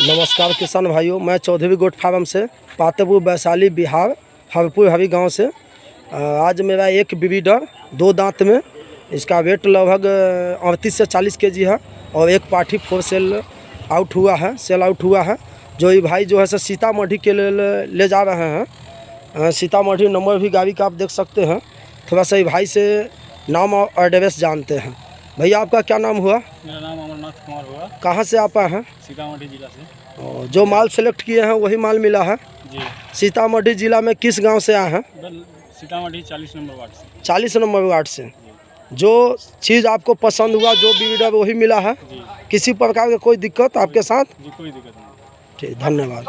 नमस्कार किसान भाइयों, मैं चौधरी गोट फार्म से पातेपुर वैशाली बिहार हरपुर हरी गांव से। आज मेरा एक ब्रीडर 2 दांत में, इसका वेट लगभग 38 से 40 kg है और एक पाठी 4 सेल आउट हुआ है। जो ये भाई जो है सर सीतामढ़ी के लिए ले जा रहे हैं। सीतामढ़ी नंबर भी गाड़ी का आप देख सकते हैं। थोड़ा सा ये भाई से नाम और एड्रेस जानते हैं। भैया आपका क्या नाम हुआ? मेरा नाम अमरनाथ कुमार हुआ। कहाँ से आप आए हैं? सीतामढ़ी जिला से। और जो माल सेलेक्ट किए हैं वही माल मिला है जी। सीतामढ़ी जिला में किस गांव से आए हैं? सीतामढ़ी 40 नंबर वार्ड से। 40 नंबर वार्ड से। जो चीज़ आपको पसंद हुआ, जो ब्रीडर वही मिला है? जी। किसी प्रकार की कोई दिक्कत आपके साथ? जी, कोई दिक्कत नहीं। ठीक, धन्यवाद।